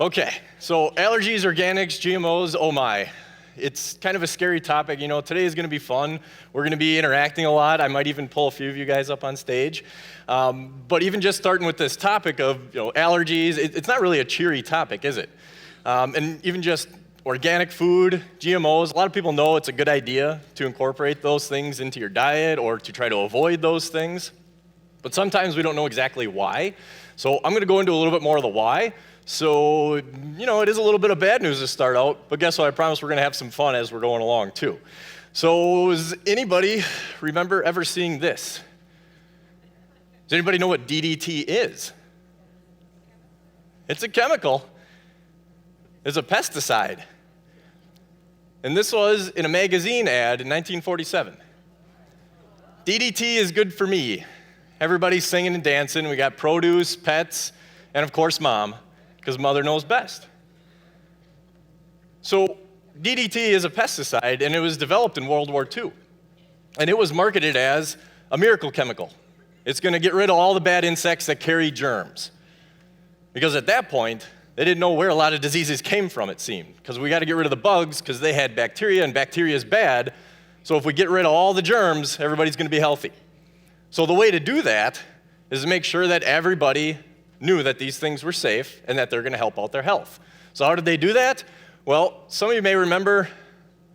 Okay, so allergies, organics, GMOs, oh my. It's kind of a scary topic. You know, today is going to be fun. We're going to be interacting a lot. I might even pull a few of you guys up on stage. But even just starting with this topic of allergies, it's not really a cheery topic, is it? And even just organic food, GMOs, a lot of people know it's a good idea to incorporate those things into your diet or to try to avoid those things. But sometimes we don't know exactly why. So I'm going to go into a little bit more of the why. So, it is a little bit of bad news to start out, but guess what? I promise we're going to have some fun as we're going along, too. So, does anybody remember ever seeing this? Does anybody know what DDT is? It's a chemical. It's a pesticide. And this was in a magazine ad in 1947. DDT is good for me. Everybody's singing and dancing. We got produce, pets, and of course, mom. Because mother knows best. So DDT is a pesticide, and it was developed in World War II. And it was marketed as a miracle chemical. It's going to get rid of all the bad insects that carry germs. Because at that point, they didn't know where a lot of diseases came from, it seemed. Because we got to get rid of the bugs, because they had bacteria, and bacteria is bad. So if we get rid of all the germs, everybody's going to be healthy. So the way to do that is to make sure that everybody knew that these things were safe and that they're going to help out their health. So how did they do that? Well, some of you may remember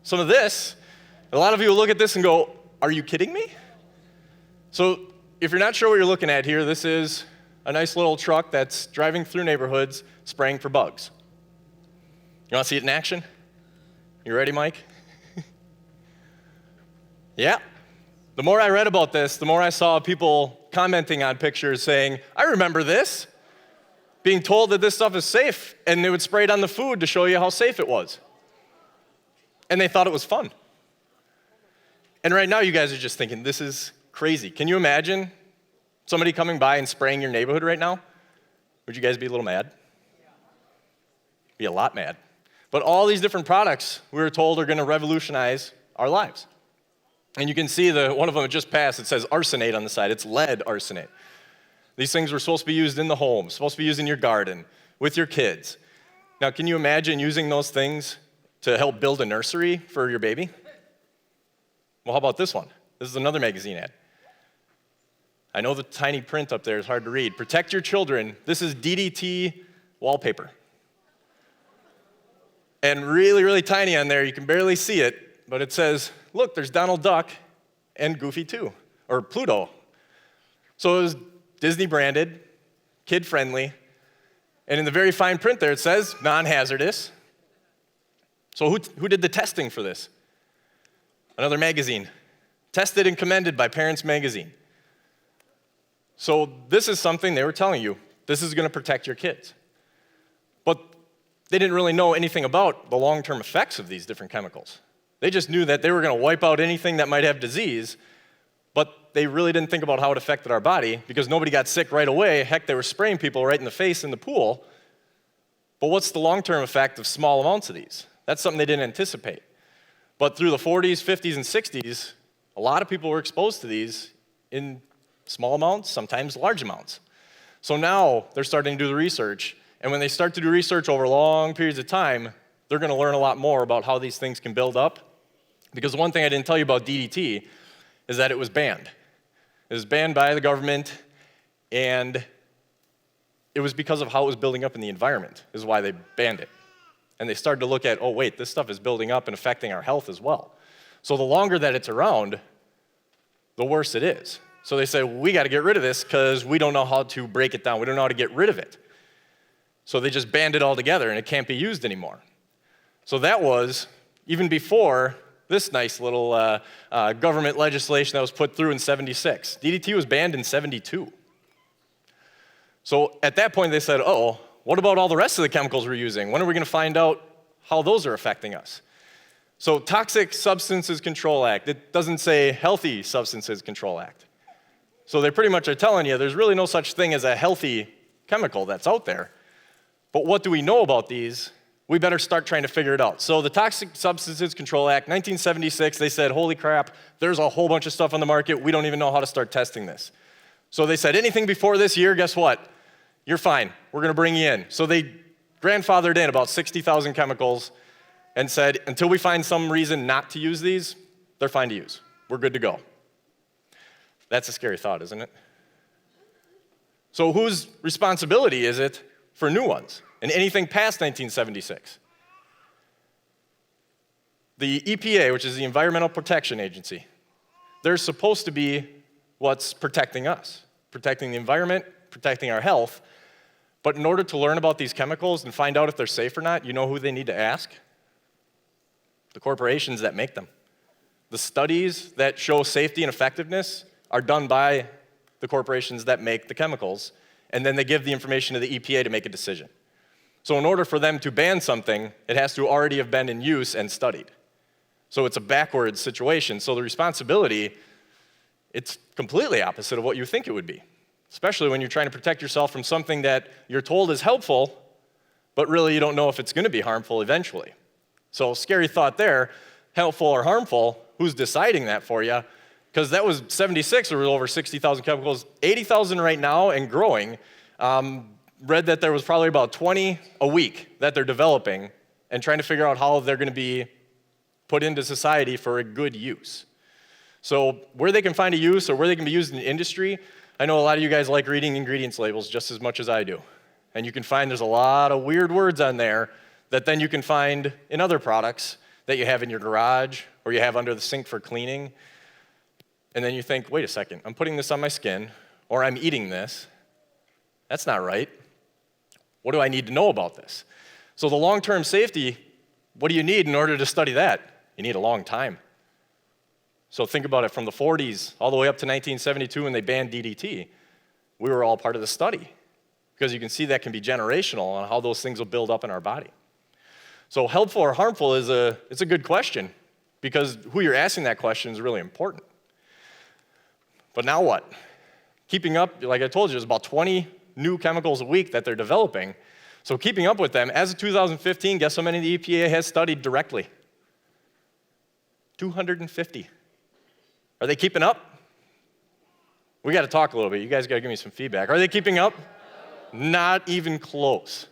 some of this. A lot of you will look at this and go, are you kidding me? So if you're not sure what you're looking at here, this is a nice little truck that's driving through neighborhoods spraying for bugs. You want to see it in action? You ready, Mike? Yeah. The more I read about this, the more I saw people commenting on pictures saying, I remember this. Being told that this stuff is safe, and they would spray it on the food to show you how safe it was. And they thought it was fun. And right now, you guys are just thinking, this is crazy. Can you imagine somebody coming by and spraying your neighborhood right now? Would you guys be a little mad? Be a lot mad. But all these different products, we were told, are going to revolutionize our lives. And you can see one of them just passed. It says arsenate on the side. It's lead arsenate. These things were supposed to be used in the home, supposed to be used in your garden, with your kids. Now, can you imagine using those things to help build a nursery for your baby? Well, how about this one? This is another magazine ad. I know the tiny print up there is hard to read. Protect your children. This is DDT wallpaper. And really, really tiny on there, you can barely see it, but it says, look, there's Donald Duck and Goofy too, or Pluto. So it was Disney branded, kid friendly, and in the very fine print there it says non-hazardous. So who did the testing for this? Another magazine. Tested and commended by Parents Magazine. So this is something they were telling you, this is going to protect your kids. But they didn't really know anything about the long-term effects of these different chemicals. They just knew that they were going to wipe out anything that might have disease, but they really didn't think about how it affected our body because nobody got sick right away. Heck, they were spraying people right in the face in the pool. But what's the long-term effect of small amounts of these? That's something they didn't anticipate. But through the 40s, 50s, and 60s, a lot of people were exposed to these in small amounts, sometimes large amounts. So now they're starting to do the research, and when they start to do research over long periods of time, they're going to learn a lot more about how these things can build up. Because one thing I didn't tell you about DDT is that it was banned. It was banned by the government, and it was because of how it was building up in the environment is why they banned it. And they started to look at, oh wait, this stuff is building up and affecting our health as well. So the longer that it's around, the worse it is. So they said, we got to get rid of this because we don't know how to break it down. We don't know how to get rid of it. So they just banned it altogether, and it can't be used anymore. So that was, even before this nice little government legislation that was put through in 76. DDT was banned in 72. So at that point they said, oh, what about all the rest of the chemicals we're using? When are we going to find out how those are affecting us? So Toxic Substances Control Act, it doesn't say Healthy Substances Control Act. So they pretty much are telling you there's really no such thing as a healthy chemical that's out there. But what do we know about these? We better start trying to figure it out. So the Toxic Substances Control Act, 1976, they said, holy crap, there's a whole bunch of stuff on the market. We don't even know how to start testing this. So they said, anything before this year, guess what? You're fine. We're going to bring you in. So they grandfathered in about 60,000 chemicals and said, until we find some reason not to use these, they're fine to use. We're good to go. That's a scary thought, isn't it? So whose responsibility is it for new ones and anything past 1976? The EPA, which is the Environmental Protection Agency, they're supposed to be what's protecting us, protecting the environment, protecting our health. But in order to learn about these chemicals and find out if they're safe or not, you know who they need to ask? The corporations that make them. The studies that show safety and effectiveness are done by the corporations that make the chemicals, and then they give the information to the EPA to make a decision. So in order for them to ban something, it has to already have been in use and studied. So it's a backwards situation. So the responsibility, it's completely opposite of what you think it would be, especially when you're trying to protect yourself from something that you're told is helpful, but really you don't know if it's going to be harmful eventually. So scary thought there, helpful or harmful, who's deciding that for you? Because that was 76, there was over 60,000 chemicals, 80,000 right now and growing. Read that there was probably about 20 a week that they're developing and trying to figure out how they're going to be put into society for a good use. So where they can find a use or where they can be used in industry, I know a lot of you guys like reading ingredients labels just as much as I do. And you can find there's a lot of weird words on there that then you can find in other products that you have in your garage or you have under the sink for cleaning. And then you think, wait a second, I'm putting this on my skin or I'm eating this. That's not right. What do I need to know about this? So the long-term safety, what do you need in order to study that? You need a long time. So think about it from the 40s all the way up to 1972 when they banned DDT. We were all part of the study because you can see that can be generational on how those things will build up in our body. So helpful or harmful it's a good question because who you're asking that question is really important. But now what? Keeping up, like I told you, there's about 20 new chemicals a week that they're developing. So keeping up with them, as of 2015, guess how many the EPA has studied directly? 250. Are they keeping up? We got to talk a little bit. You guys got to give me some feedback. Are they keeping up? Not even close.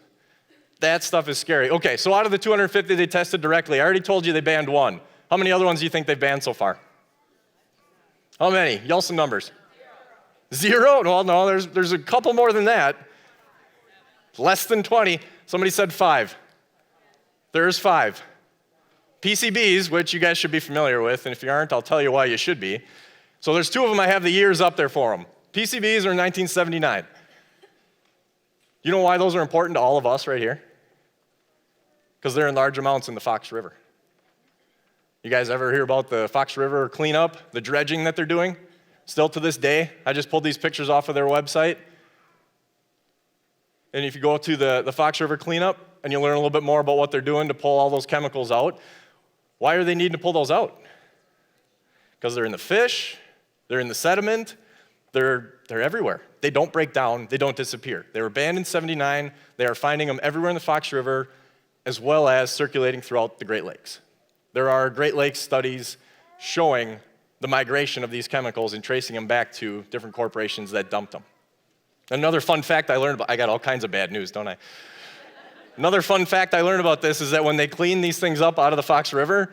That stuff is scary. Okay, so out of the 250 they tested directly, I already told you they banned one. How many other ones do you think they've banned so far? How many? Yell some numbers. Zero? Well, no, there's a couple more than that. Less than 20. Somebody said 5. There's 5. PCBs, which you guys should be familiar with, and if you aren't, I'll tell you why you should be. So there's 2 of them, I have the years up there for them. PCBs are 1979. You know why those are important to all of us right here? Because they're in large amounts in the Fox River. You guys ever hear about the Fox River cleanup, the dredging that they're doing? Still to this day, I just pulled these pictures off of their website. And if you go to the Fox River cleanup and you learn a little bit more about what they're doing to pull all those chemicals out, why are they needing to pull those out? Because they're in the fish, they're in the sediment, they're everywhere. They don't break down, they don't disappear. They were banned in 79, they are finding them everywhere in the Fox River, as well as circulating throughout the Great Lakes. There are Great Lakes studies showing the migration of these chemicals and tracing them back to different corporations that dumped them. Another fun fact I learned about, I got all kinds of bad news, don't I? Another fun fact I learned about this is that when they clean these things up out of the Fox River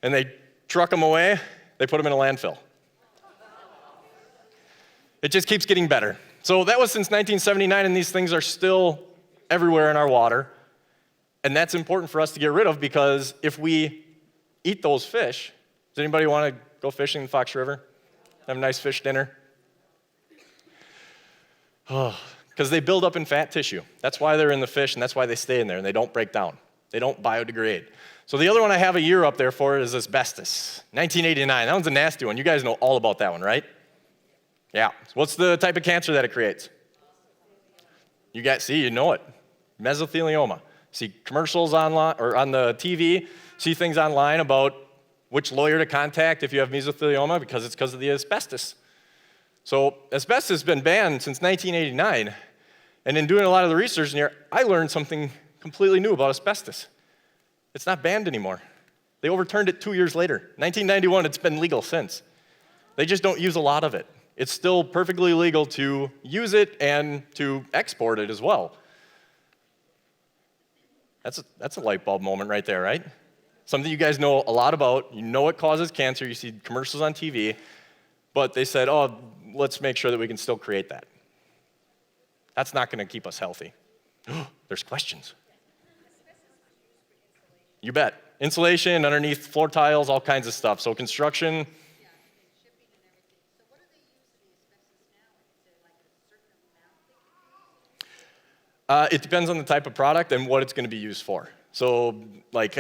and they truck them away, they put them in a landfill. It just keeps getting better. So that was since 1979, and these things are still everywhere in our water. And that's important for us to get rid of because if we eat those fish, does anybody want to go fishing in the Fox River? Have a nice fish dinner? Because they build up in fat tissue. That's why they're in the fish, and that's why they stay in there, and they don't break down. They don't biodegrade. So the other one I have a year up there for is asbestos, 1989. That one's a nasty one. You guys know all about that one, right? Yeah. What's the type of cancer that it creates? You guys see, you know it. Mesothelioma. See commercials online or on the TV, see things online about which lawyer to contact if you have mesothelioma because it's because of the asbestos. So asbestos has been banned since 1989, and in doing a lot of the research in here, I learned something completely new about asbestos. It's not banned anymore. They overturned it 2 years later. 1991, it's been legal since. They just don't use a lot of it. It's still perfectly legal to use it and to export it as well. That's a light bulb moment right there, right? Something you guys know a lot about. You know it causes cancer. You see commercials on TV. But they said, oh, let's make sure that we can still create that. That's not going to keep us healthy. There's questions. You bet. Insulation, underneath floor tiles, all kinds of stuff. So construction. It depends on the type of product and what it's going to be used for. So like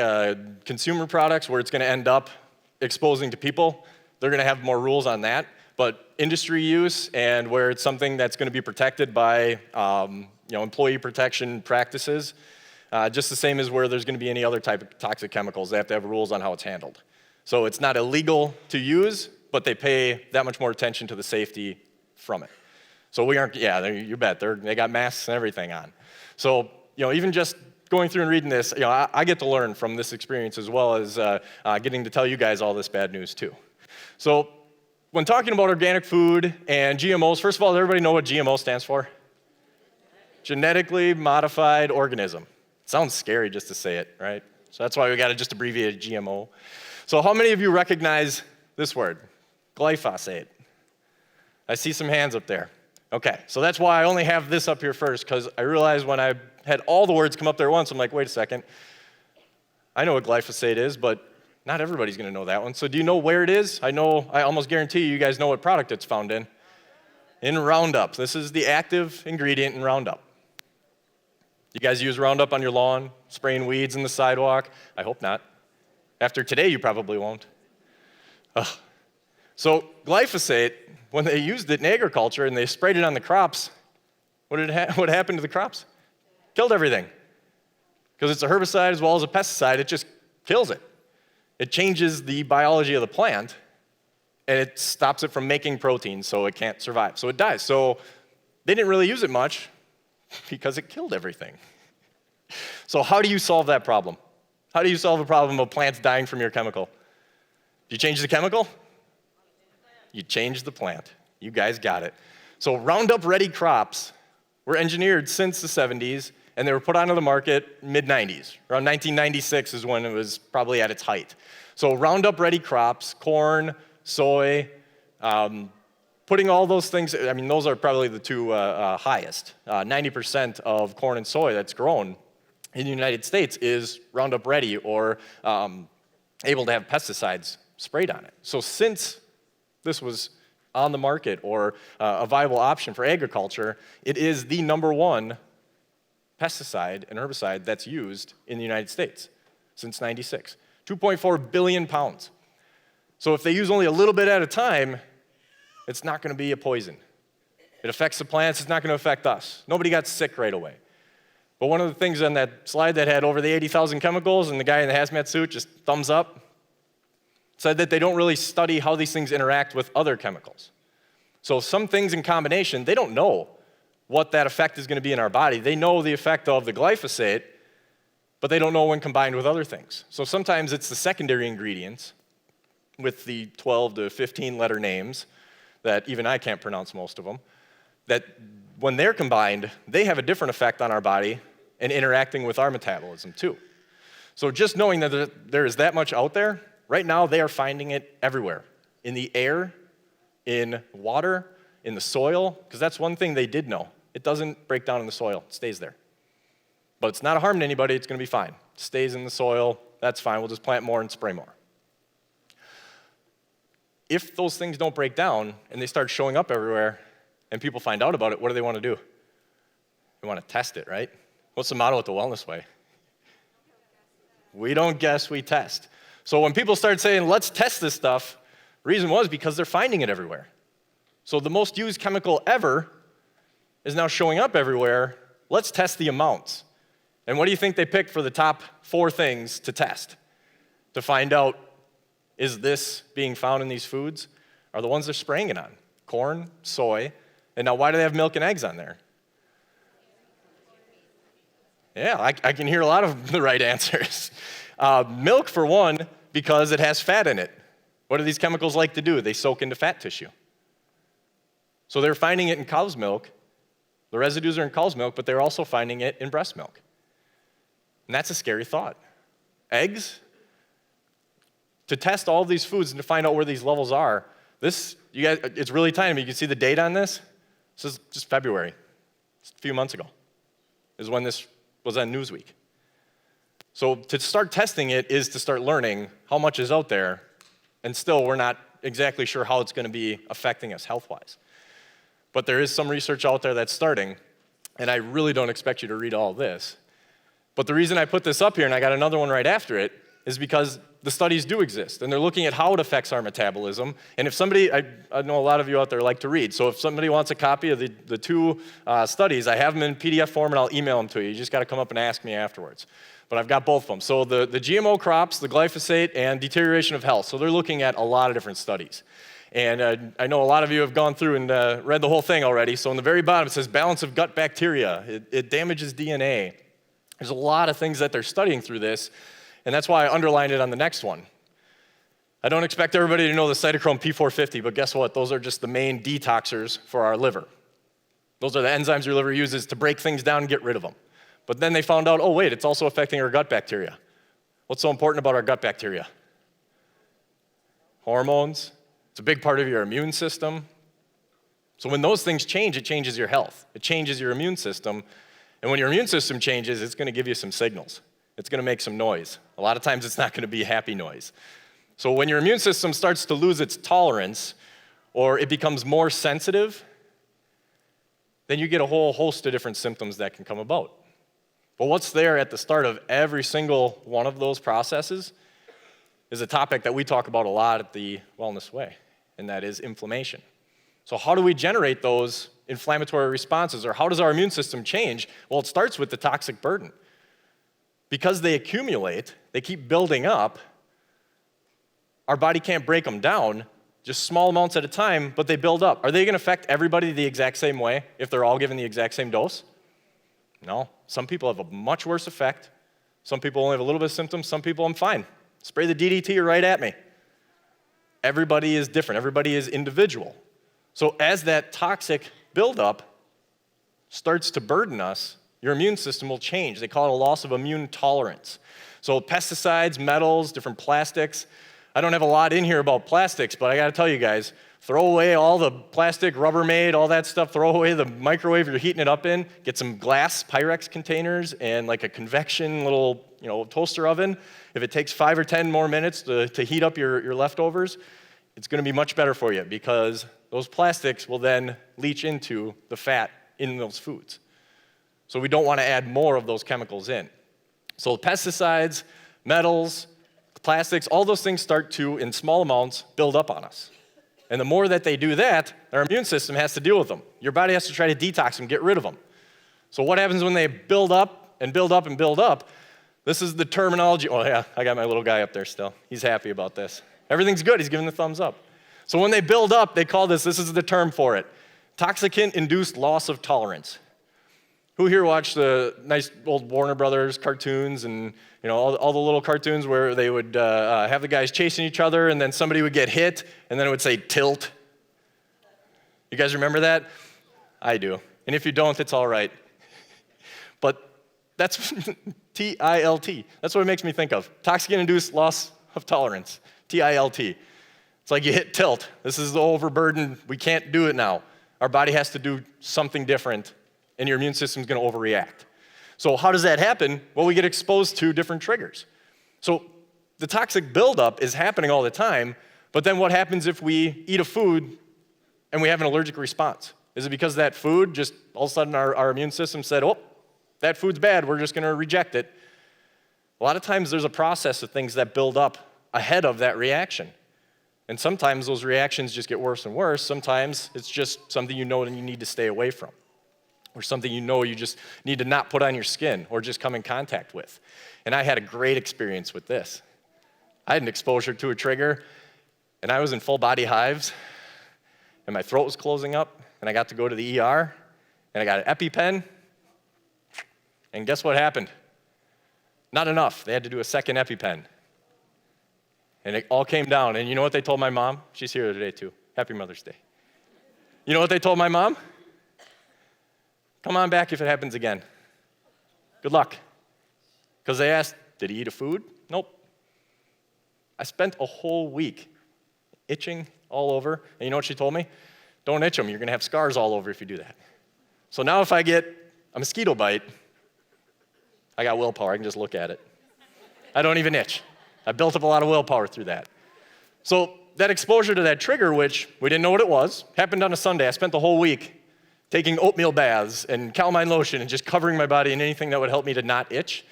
consumer products where it's going to end up exposing to people, they're going to have more rules on that. But industry use and where it's something that's going to be protected by employee protection practices, just the same as where there's going to be any other type of toxic chemicals, they have to have rules on how it's handled. So it's not illegal to use, but they pay that much more attention to the safety from it. So we aren't, you bet, they got masks and everything on. So, even just going through and reading this, I get to learn from this experience as well as getting to tell you guys all this bad news too. So when talking about organic food and GMOs, first of all, does everybody know what GMO stands for? Genetically modified organism. It sounds scary just to say it, right? So that's why we got to just abbreviate GMO. So how many of you recognize this word? Glyphosate. I see some hands up there. Okay, so that's why I only have this up here first, because I realized when I had all the words come up there once, I'm like, wait a second. I know what glyphosate is, but not everybody's going to know that one. So do you know where it is? I almost guarantee you guys know what product it's found in. In Roundup. This is the active ingredient in Roundup. You guys use Roundup on your lawn, spraying weeds in the sidewalk? I hope not. After today, you probably won't. Ugh. So glyphosate, when they used it in agriculture and they sprayed it on the crops, what happened to the crops? Killed everything. Because it's a herbicide as well as a pesticide, it just kills it. It changes the biology of the plant, and it stops it from making protein, so it can't survive. So it dies. So they didn't really use it much because it killed everything. So how do you solve that problem? How do you solve the problem of plants dying from your chemical? Do you change the chemical? You change the plant. You guys got it. So Roundup-ready crops were engineered since the 70s, and they were put onto the market mid-90s. Around 1996 is when it was probably at its height. So Roundup-ready crops, corn, soy, putting all those things, those are probably the two highest. 90% of corn and soy that's grown in the United States is Roundup Ready or able to have pesticides sprayed on it. So since this was on the market or a viable option for agriculture, it is the number one pesticide and herbicide that's used in the United States since '96. 2.4 billion pounds. So if they use only a little bit at a time, it's not going to be a poison. It affects the plants, it's not going to affect us. Nobody got sick right away. But one of the things on that slide that had over the 80,000 chemicals and the guy in the hazmat suit just thumbs up, said that they don't really study how these things interact with other chemicals. So some things in combination, they don't know what that effect is going to be in our body. They know the effect of the glyphosate, but they don't know when combined with other things. So sometimes it's the secondary ingredients with the 12 to 15 letter names that even I can't pronounce most of them, that when they're combined, they have a different effect on our body and interacting with our metabolism too. So just knowing that there is that much out there, right now they are finding it everywhere. In the air, in water, in the soil, because that's one thing they did know. It doesn't break down in the soil, it stays there. But it's not a harm to anybody, it's going to be fine. It stays in the soil, that's fine, we'll just plant more and spray more. If those things don't break down and they start showing up everywhere and people find out about it, what do they want to do? They want to test it, right? What's the motto at the Wellness Way? We don't guess, we test. So when people start saying, let's test this stuff, the reason was because they're finding it everywhere. So the most used chemical ever is now showing up everywhere. Let's test the amounts. And what do you think they picked for the top 4 things to test? To find out, is this being found in these foods? Are the ones they're spraying it on? Corn, soy, and now why do they have milk and eggs on there? Yeah, I can hear a lot of the right answers. Milk, for one, because it has fat in it. What do these chemicals like to do? They soak into fat tissue. So they're finding it in cow's milk. The residues are in cow's milk, but they're also finding it in breast milk. And that's a scary thought. Eggs, to test all of these foods and to find out where these levels are, you guys, it's really tiny, but you can see the date on this. This is just February, just a few months ago, is when this was on Newsweek. So to start testing it is to start learning how much is out there, and still we're not exactly sure how it's going to be affecting us health-wise. But there is some research out there that's starting, and I really don't expect you to read all of this. But the reason I put this up here, and I got another one right after it, is because the studies do exist, and they're looking at how it affects our metabolism. And if somebody, I know a lot of you out there like to read, so if somebody wants a copy of the two studies, I have them in PDF form, and I'll email them to you. You just got to come up and ask me afterwards. But I've got both of them. So the GMO crops, the glyphosate, and deterioration of health. So they're looking at a lot of different studies. And I know a lot of you have gone through and read the whole thing already. So in the very bottom, it says balance of gut bacteria. It damages DNA. There's a lot of things that they're studying through this, and that's why I underlined it on the next one. I don't expect everybody to know the cytochrome P450, but guess what? Those are just the main detoxers for our liver. Those are the enzymes your liver uses to break things down and get rid of them. But then they found out, oh wait, it's also affecting our gut bacteria. What's so important about our gut bacteria? Hormones. It's a big part of your immune system. So when those things change, it changes your health. It changes your immune system. And when your immune system changes, it's going to give you some signals. It's going to make some noise. A lot of times it's not going to be happy noise. So when your immune system starts to lose its tolerance, or it becomes more sensitive, then you get a whole host of different symptoms that can come about. But what's there at the start of every single one of those processes is a topic that we talk about a lot at the Wellness Way, and that is inflammation. So how do we generate those inflammatory responses, or how does our immune system change? Well, it starts with the toxic burden. Because they accumulate, they keep building up, our body can't break them down, just small amounts at a time, but they build up. Are they going to affect everybody the exact same way if they're all given the exact same dose? No. Some people have a much worse effect. Some people only have a little bit of symptoms. Some people, I'm fine. Spray the DDT right at me. Everybody is different. Everybody is individual. So as that toxic buildup starts to burden us, your immune system will change. They call it a loss of immune tolerance. So pesticides, metals, different plastics. I don't have a lot in here about plastics, but I got to tell you guys, throw away all the plastic, Rubbermaid, all that stuff. Throw away the microwave you're heating it up in. Get some glass Pyrex containers and like a convection little, toaster oven. If it takes 5 or 10 more minutes to heat up your leftovers, it's going to be much better for you because those plastics will then leach into the fat in those foods. So we don't want to add more of those chemicals in. So pesticides, metals, plastics, all those things start to, in small amounts, build up on us. And the more that they do that, our immune system has to deal with them. Your body has to try to detox them, get rid of them. So what happens when they build up and build up and build up? This is the terminology. Oh yeah, I got my little guy up there still. He's happy about this. Everything's good, he's giving the thumbs up. So when they build up, they call this is the term for it, toxicant-induced loss of tolerance. Who here watched the nice old Warner Brothers cartoons and all the little cartoons where they would have the guys chasing each other and then somebody would get hit and then it would say tilt? You guys remember that? I do. And if you don't, it's all right. But that's T-I-L-T. That's what it makes me think of. Toxicant-induced loss of tolerance. T-I-L-T. It's like you hit tilt. This is the overburden. We can't do it now. Our body has to do something different and your immune system's going to overreact. So how does that happen? Well, we get exposed to different triggers. So the toxic buildup is happening all the time, but then what happens if we eat a food and we have an allergic response? Is it because that food just all of a sudden our immune system said, oh, that food's bad, we're just going to reject it? A lot of times there's a process of things that build up ahead of that reaction. And sometimes those reactions just get worse and worse. Sometimes it's just something and you need to stay away from, or something you just need to not put on your skin or just come in contact with. And I had a great experience with this. I had an exposure to a trigger, and I was in full body hives, and my throat was closing up, and I got to go to the ER, and I got an EpiPen, and guess what happened? Not enough. They had to do a second EpiPen. And it all came down, and you know what they told my mom? She's here today too. Happy Mother's Day. You know what they told my mom? Come on back if it happens again. Good luck. Because they asked, did he eat a food? Nope. I spent a whole week itching all over, and you know what she told me? Don't itch them, you're gonna have scars all over if you do that. So now if I get a mosquito bite, I got willpower, I can just look at it. I don't even itch. I built up a lot of willpower through that. So that exposure to that trigger, which we didn't know what it was, happened on a Sunday. I spent the whole week taking oatmeal baths and calamine lotion and just covering my body in anything that would help me to not itch.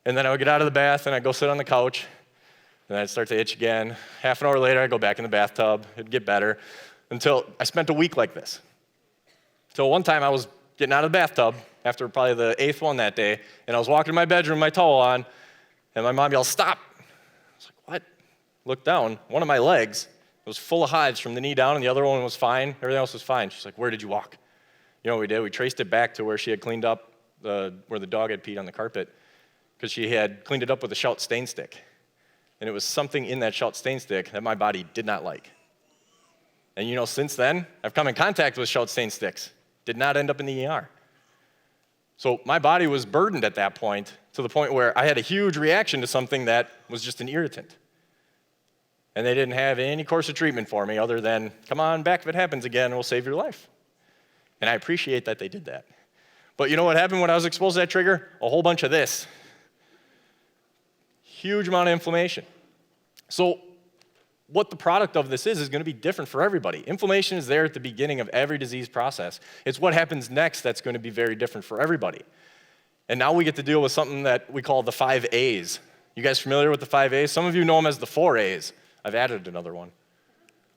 And then I would get out of the bath and I'd go sit on the couch and I'd start to itch again. Half an hour later, I'd go back in the bathtub. It'd get better until I spent a week like this. Until one time I was getting out of the bathtub after probably the 8th one that day, and I was walking to my bedroom, my towel on, and my mom yelled, "Stop." I was like, "What?" Looked down, one of my legs was full of hives from the knee down, and the other one was fine. Everything else was fine. She's like, "Where did you walk?" You know what we did? We traced it back to where she had cleaned up where the dog had peed on the carpet, because she had cleaned it up with a Shout stain stick. And it was something in that Shout stain stick that my body did not like. And you know, since then, I've come in contact with Shout stain sticks. Did not end up in the ER. So my body was burdened at that point, to the point where I had a huge reaction to something that was just an irritant. And they didn't have any course of treatment for me other than, come on back if it happens again, we'll save your life. And I appreciate that they did that. But you know what happened when I was exposed to that trigger? A whole bunch of this. Huge amount of inflammation. So what the product of this is going to be different for everybody. Inflammation is there at the beginning of every disease process. It's what happens next that's going to be very different for everybody. And now we get to deal with something that we call the 5 A's. You guys familiar with the 5 A's? Some of you know them as the 4 A's. I've added another one.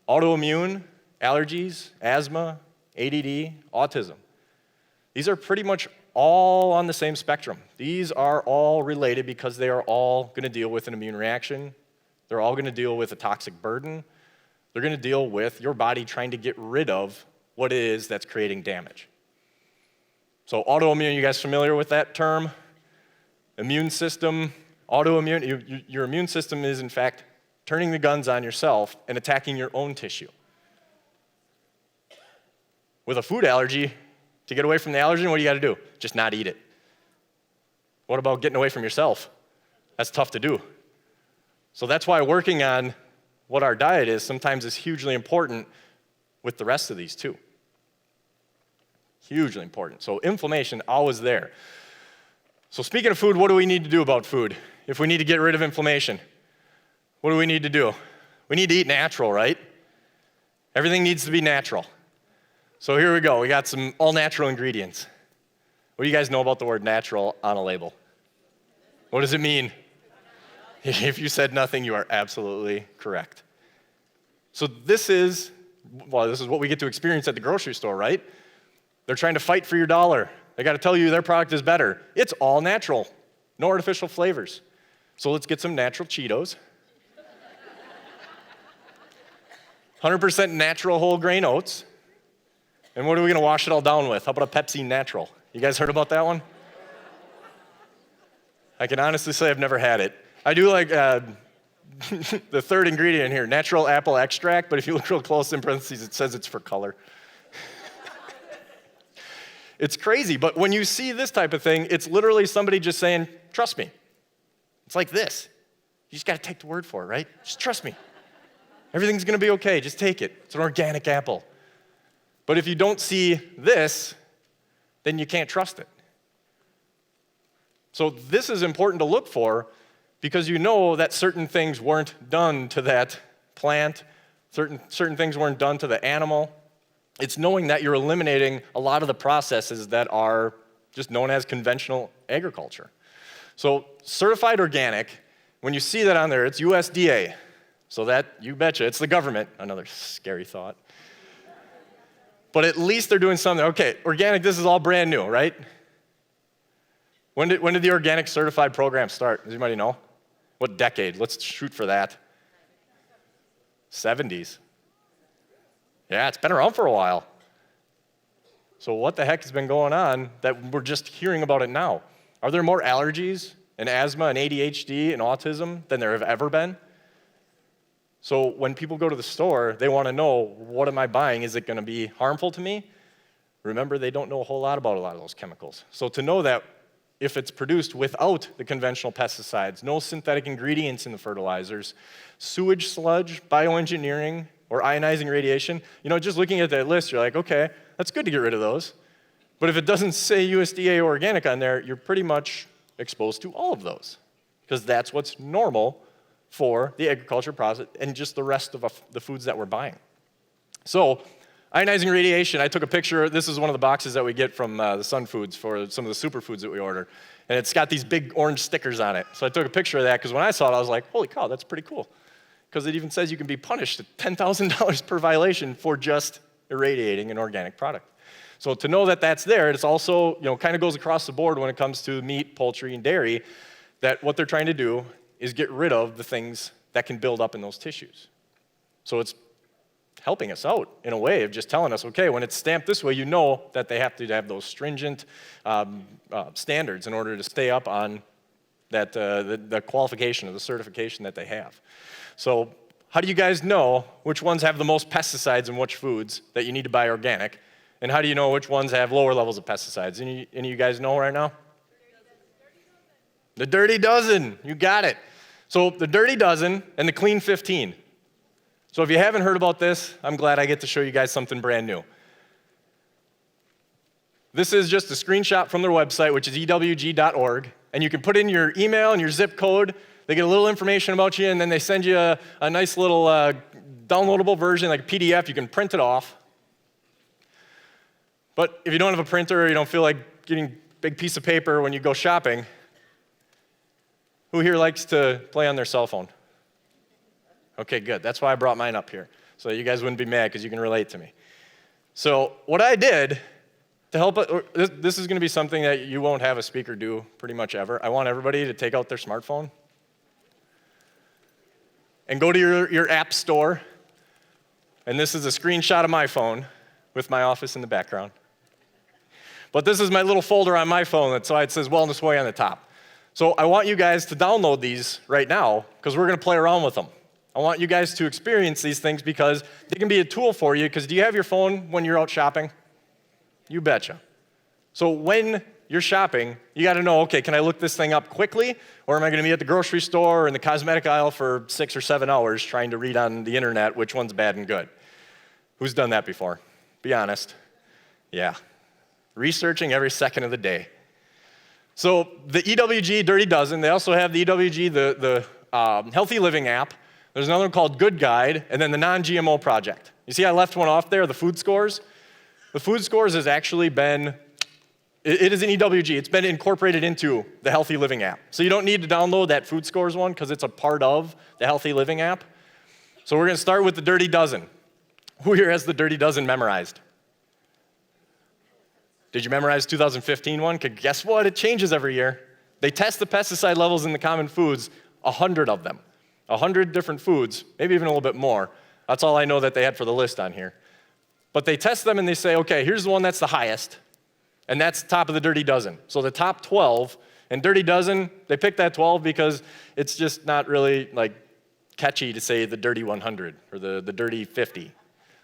Autoimmune, allergies, asthma, ADD, autism. These are pretty much all on the same spectrum. These are all related because they are all going to deal with an immune reaction. They're all going to deal with a toxic burden. They're going to deal with your body trying to get rid of what it is that's creating damage. So autoimmune, you guys familiar with that term? Immune system, autoimmune, your immune system is in fact turning the guns on yourself and attacking your own tissue. With a food allergy, to get away from the allergen, what do you got to do? Just not eat it. What about getting away from yourself? That's tough to do. So that's why working on what our diet is sometimes is hugely important with the rest of these too. Hugely important. So inflammation, always there. So speaking of food, what do we need to do about food? If we need to get rid of inflammation, what do we need to do? We need to eat natural, right? Everything needs to be natural. So here we go. We got some all-natural ingredients. What do you guys know about the word natural on a label? What does it mean? If you said nothing, you are absolutely correct. So this is what we get to experience at the grocery store, right? They're trying to fight for your dollar. They got to tell you their product is better. It's all natural, no artificial flavors. So let's get some natural Cheetos. 100% natural whole grain oats. And what are we going to wash it all down with? How about a Pepsi Natural? You guys heard about that one? I can honestly say I've never had it. I do like the third ingredient here, natural apple extract, but if you look real close in parentheses, it says it's for color. It's crazy, but when you see this type of thing, it's literally somebody just saying, trust me. It's like this. You just got to take the word for it, right? Just trust me. Everything's going to be okay. Just take it. It's an organic apple. But if you don't see this, then you can't trust it. So this is important to look for because you know that certain things weren't done to that plant, certain things weren't done to the animal. It's knowing that you're eliminating a lot of the processes that are just known as conventional agriculture. So certified organic, when you see that on there, it's USDA. So that, you betcha, it's the government. Another scary thought. But at least they're doing something. Okay, organic, this is all brand new, right? When did the organic certified program start? Does anybody know? What decade? Let's shoot for that. 70s. Yeah, it's been around for a while. So what the heck has been going on that we're just hearing about it now? Are there more allergies and asthma and ADHD and autism than there have ever been? So when people go to the store, they want to know, what am I buying? Is it going to be harmful to me? Remember, they don't know a whole lot about a lot of those chemicals. So to know that if it's produced without the conventional pesticides, no synthetic ingredients in the fertilizers, sewage sludge, bioengineering, or ionizing radiation. Just looking at that list, you're like, okay, that's good to get rid of those. But if it doesn't say USDA or organic on there, you're pretty much exposed to all of those, because that's what's normal for the agriculture process and just the rest of the foods that we're buying. So, ionizing radiation, I took a picture. This is one of the boxes that we get from the Sun Foods for some of the superfoods that we order. And it's got these big orange stickers on it. So I took a picture of that because when I saw it, I was like, holy cow, that's pretty cool. Because it even says you can be punished at $10,000 per violation for just irradiating an organic product. So to know that that's there, it's also, kind of goes across the board when it comes to meat, poultry, and dairy, that what they're trying to do is get rid of the things that can build up in those tissues. So it's helping us out in a way of just telling us, okay, when it's stamped this way, you know that they have to have those stringent standards in order to stay up on that the qualification or the certification that they have. So how do you guys know which ones have the most pesticides in which foods that you need to buy organic? And how do you know which ones have lower levels of pesticides? Any of you guys know right now? The Dirty Dozen, you got it. So the Dirty Dozen and the Clean 15. So if you haven't heard about this, I'm glad I get to show you guys something brand new. This is just a screenshot from their website, which is ewg.org, and you can put in your email and your zip code. They get a little information about you, and then they send you a nice little downloadable version, like a PDF. You can print it off. But if you don't have a printer or you don't feel like getting a big piece of paper when you go shopping, who here likes to play on their cell phone? Okay, good. That's why I brought mine up here, so you guys wouldn't be mad because you can relate to me. So what I did to help, this is going to be something that you won't have a speaker do pretty much ever. I want everybody to take out their smartphone and go to your app store. And this is a screenshot of my phone with my office in the background. But this is my little folder on my phone. That's why it says Wellness Way on the top. So I want you guys to download these right now because we're going to play around with them. I want you guys to experience these things because they can be a tool for you. Because do you have your phone when you're out shopping? You betcha. So when you're shopping, you got to know, okay, can I look this thing up quickly? Or am I going to be at the grocery store or in the cosmetic aisle for 6 or 7 hours trying to read on the internet which one's bad and good? Who's done that before? Be honest. Yeah. Researching every second of the day. So the EWG Dirty Dozen, they also have the EWG, the Healthy Living app. There's another one called Good Guide, and then the Non-GMO Project. You see I left one off there, the food scores? The food scores has actually been, it is an EWG. It's been incorporated into the Healthy Living app. So you don't need to download that food scores one because it's a part of the Healthy Living app. So we're going to start with the Dirty Dozen. Who here has the Dirty Dozen memorized? Did you memorize 2015 one? Because guess what? It changes every year. They test the pesticide levels in the common foods, 100 of them. 100 different foods, maybe even a little bit more. That's all I know that they had for the list on here. But they test them and they say, okay, here's the one that's the highest, and that's the top of the Dirty Dozen. So the top 12, and Dirty Dozen, they picked that 12 because it's just not really catchy to say the Dirty 100 or the Dirty 50.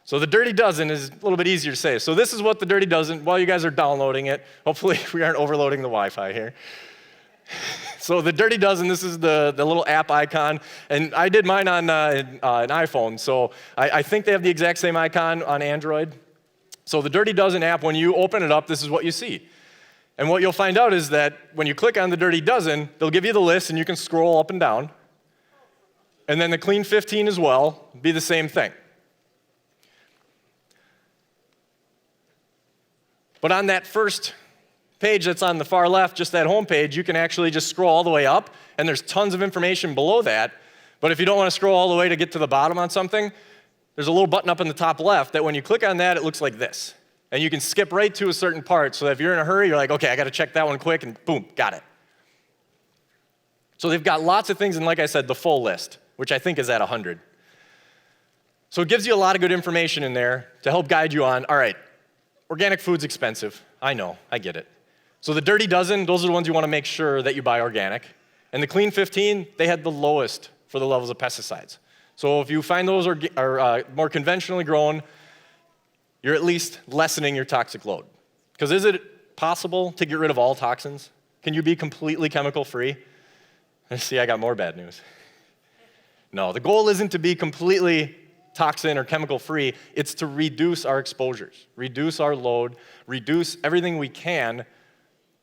So the Dirty Dozen is a little bit easier to say. So this is what the Dirty Dozen, while you guys are downloading it, hopefully we aren't overloading the Wi-Fi here. So the Dirty Dozen, this is the little app icon, and I did mine on an iPhone, so I think they have the exact same icon on Android. So the Dirty Dozen app, when you open it up, this is what you see. And what you'll find out is that when you click on the Dirty Dozen, they'll give you the list, and you can scroll up and down. And then the Clean 15 as well, be the same thing. But on that first page that's on the far left, just that home page, you can actually just scroll all the way up, and there's tons of information below that. But if you don't want to scroll all the way to get to the bottom on something, there's a little button up in the top left that when you click on that, it looks like this. And you can skip right to a certain part, so that if you're in a hurry, you're like, okay, I got to check that one quick, and boom, got it. So they've got lots of things, and like I said, the full list, which I think is at 100. So it gives you a lot of good information in there to help guide you on, all right, organic food's expensive. I know, I get it. So the Dirty Dozen, those are the ones you want to make sure that you buy organic. And the Clean 15, they had the lowest for the levels of pesticides. So if you find those are more conventionally grown, you're at least lessening your toxic load. Because is it possible to get rid of all toxins? Can you be completely chemical-free? See, I got more bad news. No, the goal isn't to be completely toxin or chemical-free. It's to reduce our exposures, reduce our load, reduce everything we can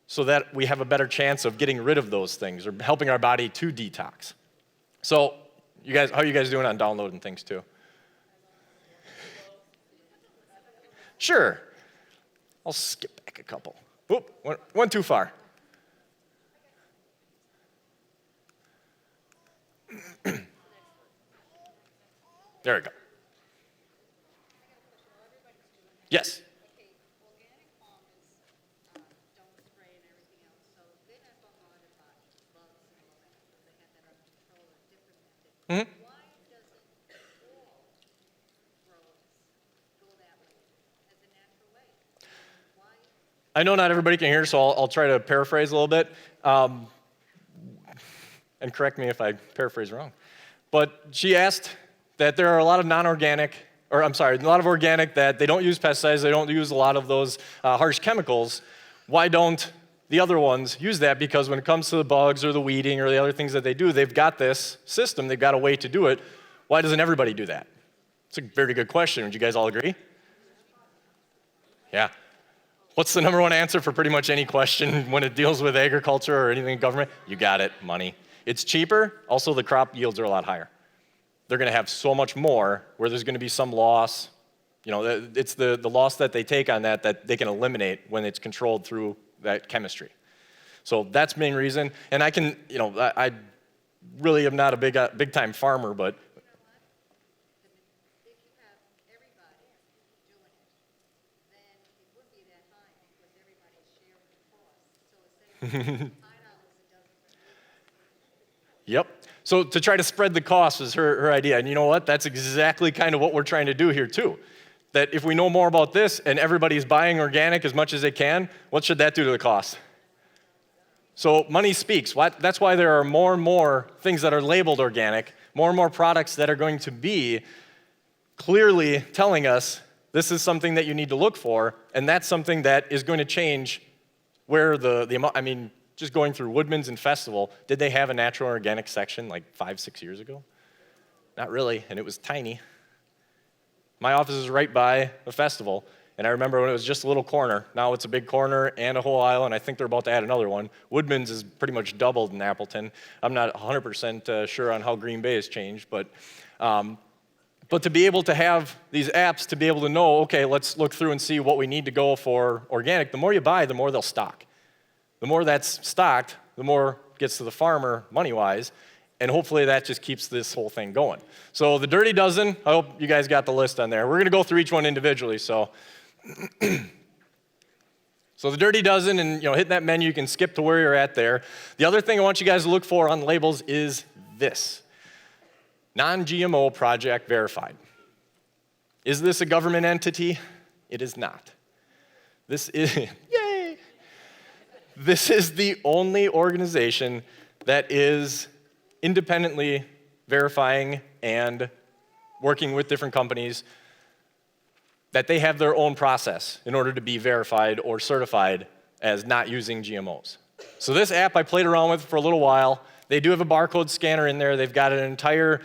so that we have a better chance of getting rid of those things or helping our body to detox. So, you guys, how are you guys doing on downloading things too? Sure. I'll skip back a couple. Oop, went too far. There we go. Yes. Okay, organic farmers don't spray and everything else, so they're not bombarded by bugs and all that, because they have that under control, a different method. Mm-hmm. Why doesn't all growers go that way as a natural way? Why? I know not everybody can hear, so I'll try to paraphrase a little bit. And correct me if I paraphrase wrong. But she asked that there are a lot of non-organic, or I'm sorry, a lot of organic that they don't use pesticides, they don't use a lot of those harsh chemicals. Why don't the other ones use that? Because when it comes to the bugs or the weeding or the other things that they do, they've got this system, they've got a way to do it. Why doesn't everybody do that? It's a very good question. Would you guys all agree? Yeah. What's the number one answer for pretty much any question when it deals with agriculture or anything in government? You got it, money. It's cheaper. Also, the crop yields are a lot higher. They're going to have so much more where there's going to be some loss. You know, it's the loss that they take on that they can eliminate when it's controlled through that chemistry. So that's the main reason. And I can, you know, I really am not a big time farmer, but If you have everybody doing it, then it wouldn't be that high because everybody's sharing the cost. So instead of $5, it doesn't. Yep. So to try to spread the cost was her idea. And you know what? That's exactly kind of what we're trying to do here too. That if we know more about this and everybody's buying organic as much as they can, what should that do to the cost? So money speaks. That's why there are more and more things that are labeled organic, more and more products that are going to be clearly telling us this is something that you need to look for, and that's something that is going to change where the amount, I mean, just going through Woodman's and Festival, did they have a natural organic section like 5-6 years ago? Not really, and it was tiny. My office is right by the festival, and I remember when it was just a little corner. Now it's a big corner and a whole aisle, and I think they're about to add another one. Woodman's is pretty much doubled in Appleton. I'm not 100% sure on how Green Bay has changed, but to be able to have these apps to be able to know, okay, let's look through and see what we need to go for organic. The more you buy, the more they'll stock. The more that's stocked, the more gets to the farmer money-wise, and hopefully that just keeps this whole thing going. So the Dirty Dozen, I hope you guys got the list on there. We're going to go through each one individually. So the Dirty Dozen, and hit that menu, you can skip to where you're at there. The other thing I want you guys to look for on labels is this: non-GMO project verified. Is this a government entity? It is not. This is, yay! This is the only organization that is independently verifying and working with different companies that they have their own process in order to be verified or certified as not using GMOs. So this app I played around with for a little while. They do have a barcode scanner in there. They've got an entire,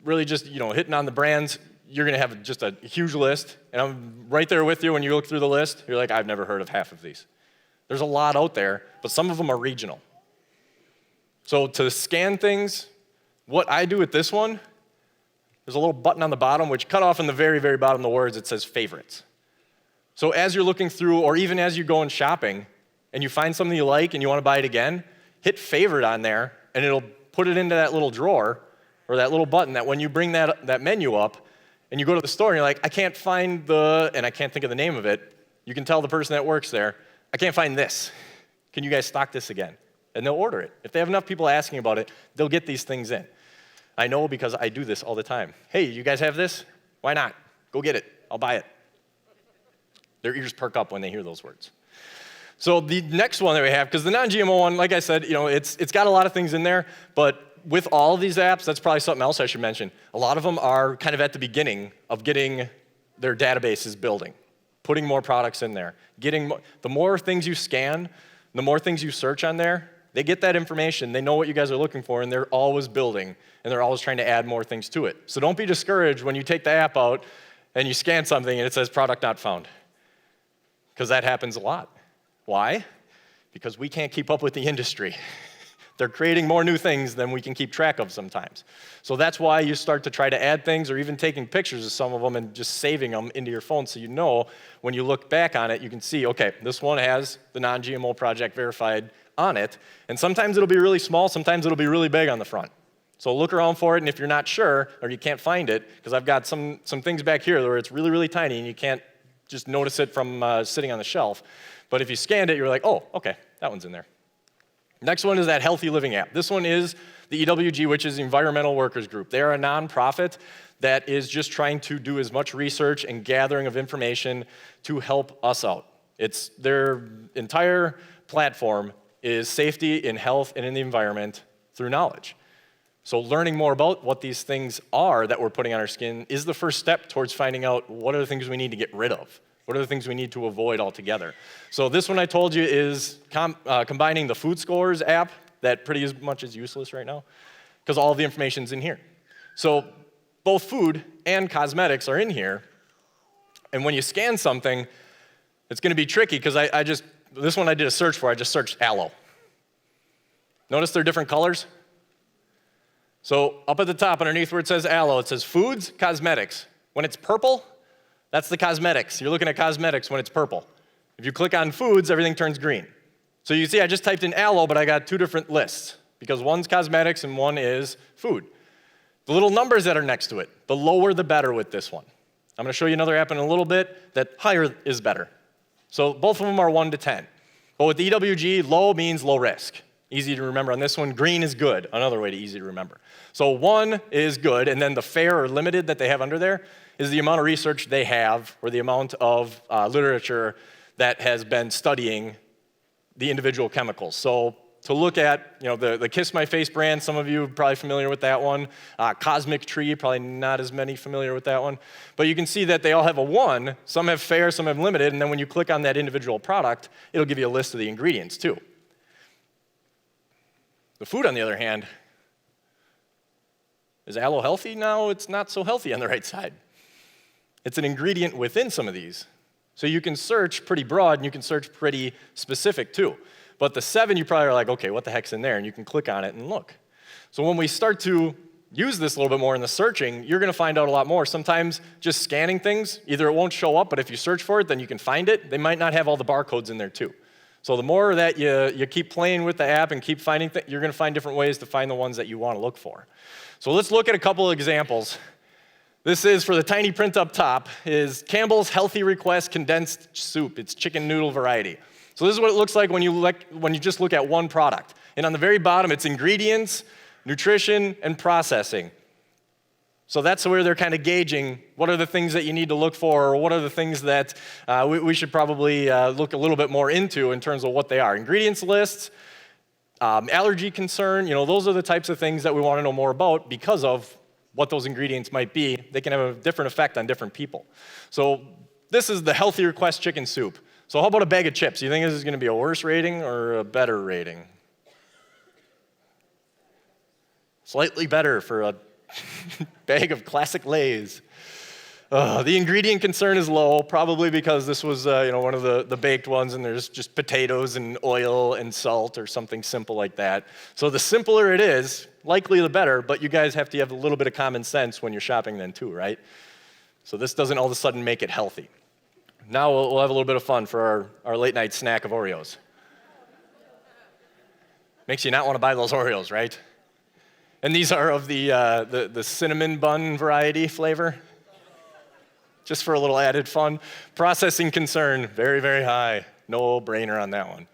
really just hitting on the brands. You're going to have just a huge list, and I'm right there with you when you look through the list. You're like, I've never heard of half of these. There's a lot out there, but some of them are regional. So to scan things, what I do with this one, there's a little button on the bottom, which cut off in the very, very bottom of the words, it says favorites. So as you're looking through, or even as you go in shopping, and you find something you like and you want to buy it again, hit favorite on there, and it'll put it into that little drawer, or that little button that when you bring that menu up, and you go to the store and you're like, I can't find and I can't think of the name of it, you can tell the person that works there, I can't find this. Can you guys stock this again? And they'll order it. If they have enough people asking about it, they'll get these things in. I know because I do this all the time. Hey, you guys have this? Why not? Go get it. I'll buy it. Their ears perk up when they hear those words. So the next one that we have, because the non-GMO one, like I said, it's got a lot of things in there, but with all of these apps, that's probably something else I should mention. A lot of them are kind of at the beginning of getting their databases building, putting more products in there. The more things you scan, The more things you search on there, they get that information, they know what you guys are looking for, and they're always building, and they're always trying to add more things to it. So don't be discouraged when you take the app out and you scan something and it says product not found, because that happens a lot. Why? Because we can't keep up with the industry. They're creating more new things than we can keep track of sometimes. So that's why you start to try to add things, or even taking pictures of some of them and just saving them into your phone, so you know when you look back on it, you can see, okay, this one has the non-GMO project verified on it, and sometimes it'll be really small, sometimes it'll be really big on the front. So look around for it, and if you're not sure, or you can't find it, because I've got some things back here where it's really, really tiny, and you can't just notice it from sitting on the shelf. But if you scanned it, you're like, oh, okay, that one's in there. Next one is that Healthy Living app. This one is the EWG, which is the Environmental Workers Group. They are a nonprofit that is just trying to do as much research and gathering of information to help us out. It's their entire platform is safety in health and in the environment through knowledge. So learning more about what these things are that we're putting on our skin is the first step towards finding out what are the things we need to get rid of. What are the things we need to avoid altogether? So this one I told you is combining the food scores app that pretty much is useless right now, because all of the information's in here. So both food and cosmetics are in here, and when you scan something, it's gonna be tricky, because this one I did a search for, I just searched aloe. Notice they're different colors? So up at the top underneath where it says aloe, it says foods, cosmetics. When it's purple, that's the cosmetics. You're looking at cosmetics when it's purple. If you click on foods, everything turns green. So you see I just typed in aloe, but I got two different lists, because one's cosmetics and one is food. The little numbers that are next to it, the lower the better with this one. I'm gonna show you another app in a little bit that higher is better. So both of them are 1 to 10. But with the EWG, low means low risk. Easy to remember on this one. Green is good, another way to easy to remember. So 1 is good, and then the fair or limited that they have under there is the amount of research they have, or the amount of literature that has been studying the individual chemicals. So to look at, the Kiss My Face brand, some of you are probably familiar with that one. Cosmic Tree, probably not as many familiar with that one. But you can see that they all have a 1. Some have fair, some have limited, and then when you click on that individual product, it'll give you a list of the ingredients too. The food, on the other hand, is aloe healthy? No, it's not so healthy on the right side. It's an ingredient within some of these. So you can search pretty broad, and you can search pretty specific too. But the 7, you probably are like, okay, what the heck's in there? And you can click on it and look. So when we start to use this a little bit more in the searching, you're gonna find out a lot more. Sometimes just scanning things, either it won't show up, but if you search for it, then you can find it. They might not have all the barcodes in there too. So the more that you keep playing with the app and keep finding things, you're gonna find different ways to find the ones that you wanna look for. So let's look at a couple of examples. This is, for the tiny print up top, is Campbell's Healthy Request Condensed Soup. It's chicken noodle variety. So this is what it looks like when you just look at one product. And on the very bottom, it's ingredients, nutrition, and processing. So that's where they're kind of gauging what are the things that you need to look for, or what are the things that we should probably look a little bit more into in terms of what they are. Ingredients lists, allergy concern, those are the types of things that we want to know more about because of what those ingredients might be. They can have a different effect on different people. So this is the Healthy Request chicken soup. So how about a bag of chips? You think this is going to be a worse rating or a better rating? Slightly better for a bag of classic Lay's. The ingredient concern is low, probably because this was one of the baked ones, and there's just potatoes and oil and salt or something simple like that. So the simpler it is, likely the better, but you guys have to have a little bit of common sense when you're shopping then too, right? So this doesn't all of a sudden make it healthy. Now we'll have a little bit of fun for our late night snack of Oreos. Makes you not want to buy those Oreos, right? And these are of the cinnamon bun variety flavor. Just for a little added fun. Processing concern, very, very high. No brainer on that one.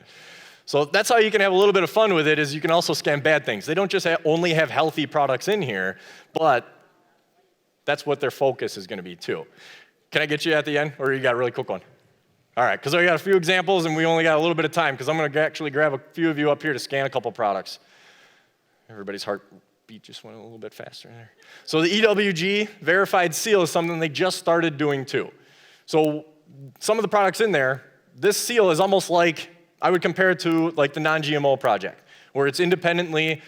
So that's how you can have a little bit of fun with it, is you can also scan bad things. They don't just only have healthy products in here, but that's what their focus is going to be too. Can I get you at the end, or you got a really quick one? All right, because I got a few examples and we only got a little bit of time, because I'm going to actually grab a few of you up here to scan a couple products. Everybody's heartbeat just went a little bit faster there. So the EWG verified seal is something they just started doing too. So some of the products in there, this seal is almost like I would compare it to like the non-GMO project, where it's independently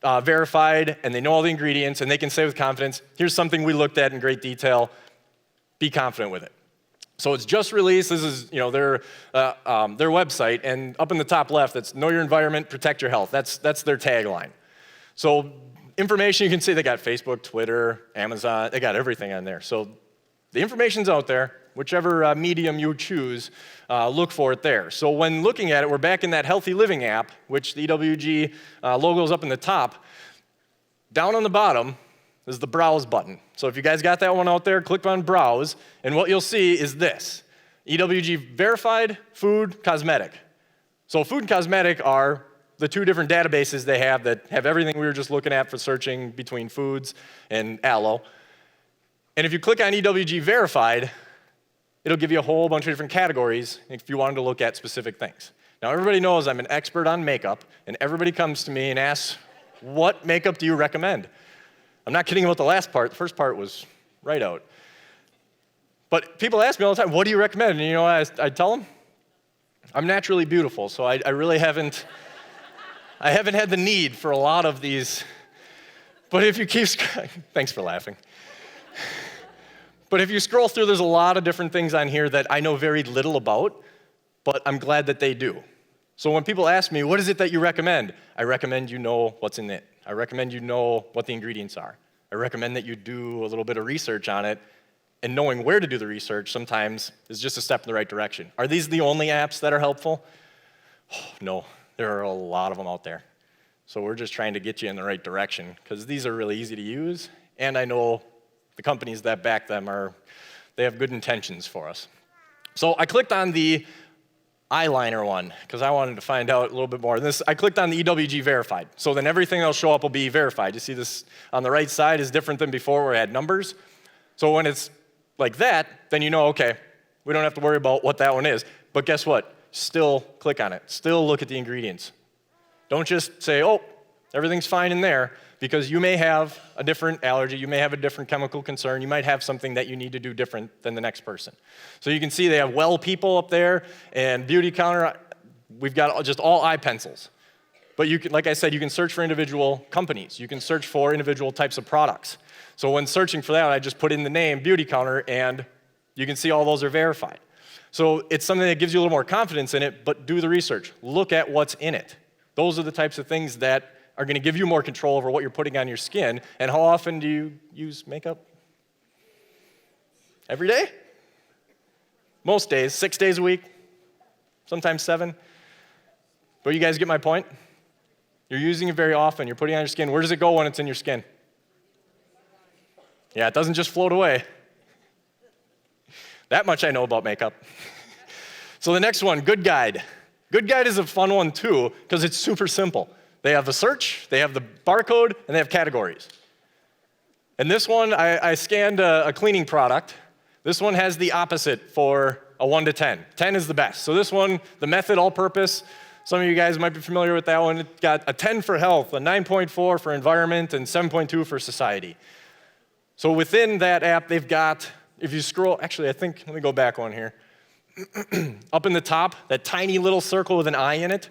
verified and they know all the ingredients and they can say with confidence, here's something we looked at in great detail, be confident with it. So it's just released. This is their website, and up in the top left, it's know your environment, protect your health. That's their tagline. So information, you can see they got Facebook, Twitter, Amazon, they got everything on there. So the information's out there. Whichever medium you choose, look for it there. So when looking at it, we're back in that Healthy Living app, which the EWG logo is up in the top. Down on the bottom is the Browse button. So if you guys got that one out there, click on Browse, and what you'll see is this. EWG Verified, Food, Cosmetic. So food and cosmetic are the two different databases they have that have everything we were just looking at for searching between foods and aloe. And if you click on EWG Verified, it'll give you a whole bunch of different categories if you wanted to look at specific things. Now, everybody knows I'm an expert on makeup, and everybody comes to me and asks, what makeup do you recommend? I'm not kidding about the last part. The first part was right out. But people ask me all the time, what do you recommend? And you know what I tell them? I'm naturally beautiful, so I really haven't had the need for a lot of these. But if you keep, thanks for laughing. But if you scroll through, there's a lot of different things on here that I know very little about, but I'm glad that they do. So when people ask me, what is it that you recommend? I recommend you know what's in it. I recommend you know what the ingredients are. I recommend that you do a little bit of research on it, and knowing where to do the research sometimes is just a step in the right direction. Are these the only apps that are helpful? Oh, no, there are a lot of them out there. So we're just trying to get you in the right direction, because these are really easy to use, and I know the companies that back them they have good intentions for us. So I clicked on the eyeliner one because I wanted to find out a little bit more. I clicked on the EWG Verified. So then everything that'll show up will be verified. You see this on the right side is different than before where I had numbers. So when it's like that, then you know, okay, we don't have to worry about what that one is. But guess what? Still click on it. Still look at the ingredients. Don't just say, oh, everything's fine in there, because you may have a different allergy, you may have a different chemical concern, you might have something that you need to do different than the next person. So you can see they have Well People up there, and Beauty Counter, we've got just all eye pencils. But you can, like I said, you can search for individual companies, you can search for individual types of products. So when searching for that, I just put in the name Beauty Counter, and you can see all those are verified. So it's something that gives you a little more confidence in it, but do the research. Look at what's in it. Those are the types of things that are going to give you more control over what you're putting on your skin. And how often do you use makeup? Every day? Most days, 6 days a week, sometimes 7. But you guys get my point? You're using it very often. You're putting it on your skin. Where does it go when it's in your skin? Yeah, it doesn't just float away. That much I know about makeup. So the next one, Good Guide. Good Guide is a fun one too, because it's super simple. They have the search, they have the barcode, and they have categories. And this one, I scanned a cleaning product. This one has the opposite for a 1 to 10. 10 is the best. So this one, the method all-purpose, some of you guys might be familiar with that one. It got a 10 for health, a 9.4 for environment, and 7.2 for society. So within that app, they've got, if you scroll, actually, let me go back one here. Up in the top, that tiny little circle with an eye in it,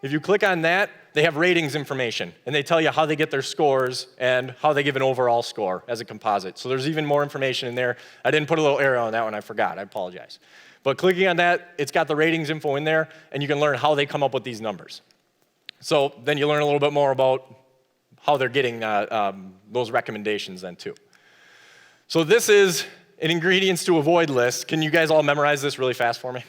if you click on that, they have ratings information, and they tell you how they get their scores and how they give an overall score as a composite. So there's even more information in there. I didn't put a little arrow on that one, I forgot, I apologize. But clicking on that, it's got the ratings info in there, and you can learn how they come up with these numbers. So then you learn a little bit more about how they're getting those recommendations then too. So this is an ingredients to avoid list. Can you guys all memorize this really fast for me?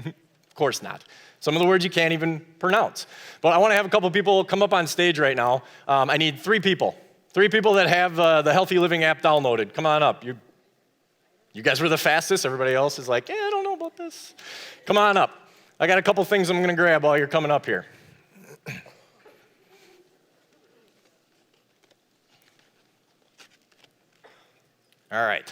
Of course not. Some of the words you can't even pronounce. But I want to have a couple people come up on stage right now. I need 3 people. 3 people that have the Healthy Living app downloaded. Come on up. You guys were the fastest. Everybody else is like, yeah, I don't know about this. Come on up. I got a couple things I'm going to grab while you're coming up here. All right.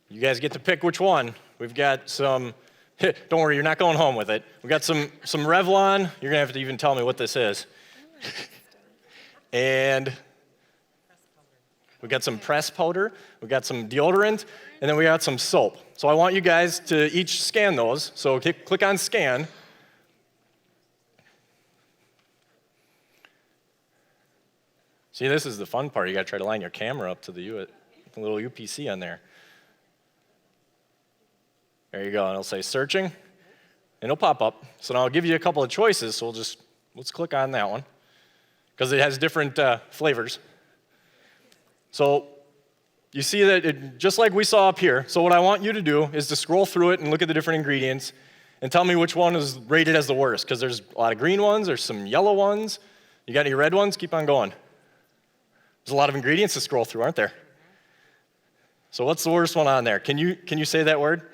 You guys get to pick which one. We've got some, don't worry, you're not going home with it. We've got some Revlon. You're going to have to even tell me what this is. And we got some press powder. We got some deodorant. And then we got some soap. So I want you guys to each scan those. So click on scan. See, this is the fun part. You got to try to line your camera up to the little UPC on there. There you go, and it'll say searching, and it'll pop up. So now I'll give you a couple of choices, so let's click on that one, because it has different flavors. So you see that just like we saw up here, so what I want you to do is to scroll through it and look at the different ingredients and tell me which one is rated as the worst, because there's a lot of green ones, there's some yellow ones. You got any red ones? Keep on going. There's a lot of ingredients to scroll through, aren't there? So what's the worst one on there? Can you say that word?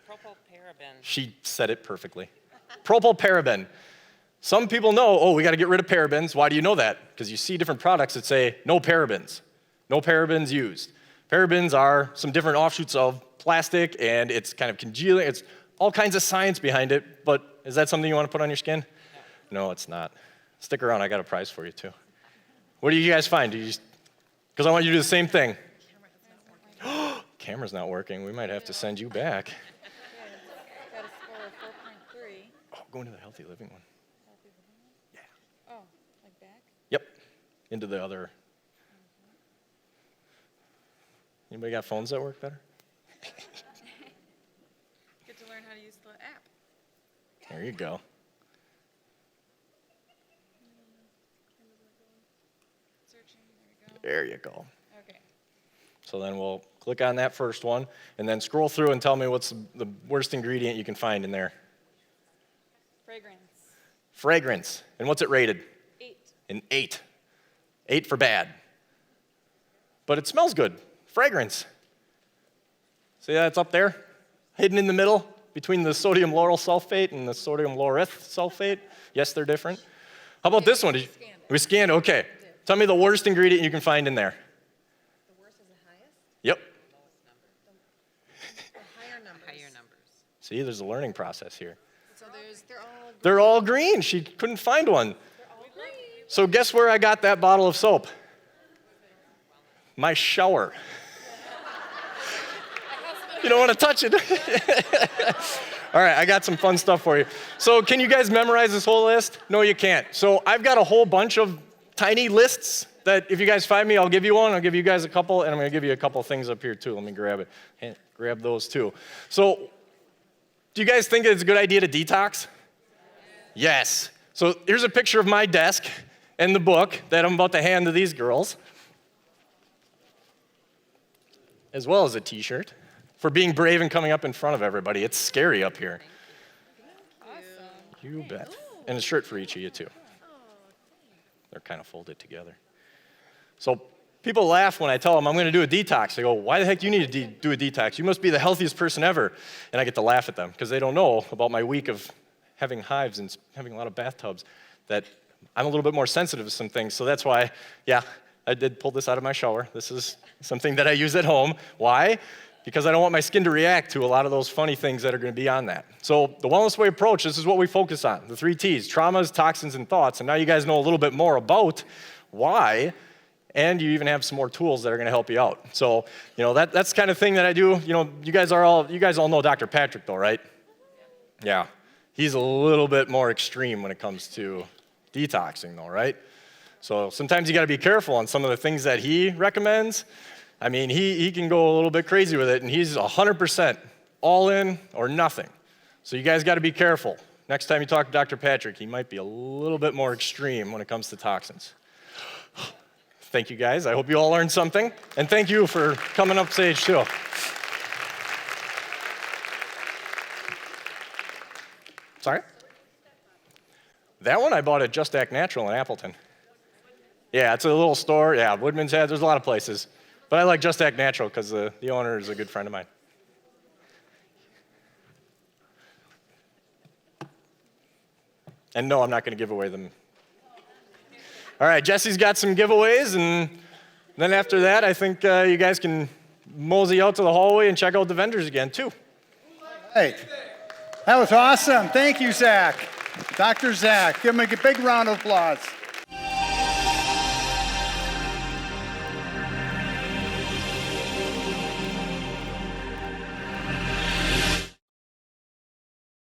Propylparaben. She said it perfectly. Propylparaben. Some people know, oh, we got to get rid of parabens. Why do you know that? Because you see different products that say no parabens. No parabens used. Parabens are some different offshoots of plastic, and it's kind of congealing. It's all kinds of science behind it, but is that something you want to put on your skin? No, it's not. Stick around. I got a prize for you, too. What do you guys find? Because I want you to do the same thing. Camera's not working. We might have to send you back. Got a score of 4.3. Oh, go into the healthy living one. Yeah. Oh, like back? Yep. Into the other. Anybody got phones that work better? Get to learn how to use the app. There you go. Searching, There you go. Okay. So then we'll click on that first one, and then scroll through and tell me what's the worst ingredient you can find in there. Fragrance. Fragrance. And what's it rated? 8. An 8. 8 for bad. But it smells good. Fragrance. See that? It's up there, hidden in the middle between the sodium lauryl sulfate and the sodium laureth sulfate. Yes, they're different. How about this one? We scanned. Okay. Tell me the worst ingredient you can find in there. The worst is the highest? Yep. The higher numbers. Higher numbers. See, there's a learning process here. So they're all green. They're all green. She couldn't find one. They're all green. So guess where I got that bottle of soap? My shower. You don't want to touch it. All right, I got some fun stuff for you. So can you guys memorize this whole list? No, you can't. So I've got a whole bunch of tiny lists that if you guys find me, I'll give you one. I'll give you guys a couple, and I'm going to give you a couple things up here too. Let me grab it. Grab those too. So do you guys think it's a good idea to detox? Yes. So here's a picture of my desk and the book that I'm about to hand to these girls, as well as a t-shirt for being brave and coming up in front of everybody. It's scary up here. Awesome. You bet. And a shirt for each of you too. They're kind of folded together. So people laugh when I tell them I'm going to do a detox. They go, why the heck do you need to do a detox? You must be the healthiest person ever. And I get to laugh at them because they don't know about my week of having hives and having a lot of bathtubs, that I'm a little bit more sensitive to some things. So that's why, yeah, I did pull this out of my shower. This is something that I use at home. Why? Because I don't want my skin to react to a lot of those funny things that are going to be on that. So the Wellness Way approach, this is what we focus on, the 3 T's, traumas, toxins, and thoughts. And now you guys know a little bit more about why, and you even have some more tools that are going to help you out. So, that's the kind of thing that I do. You guys all know Dr. Patrick though, right? Yeah. He's a little bit more extreme when it comes to detoxing though, right? So sometimes you got to be careful on some of the things that he recommends. I mean, he can go a little bit crazy with it, and he's 100% all in or nothing. So you guys got to be careful. Next time you talk to Dr. Patrick, he might be a little bit more extreme when it comes to toxins. Thank you, guys. I hope you all learned something, and thank you for coming up stage, too. Sorry? That one I bought at Just Act Natural in Appleton. Yeah, it's a little store. Yeah, Woodman's Head. There's a lot of places. But I like Just Act Natural because the owner is a good friend of mine. And no, I'm not going to give away them. All right, Jesse's got some giveaways, and then after that, I think you guys can mosey out to the hallway and check out the vendors again, too. Hey, that was awesome. Thank you, Zach. Dr. Zach. Give him a big round of applause.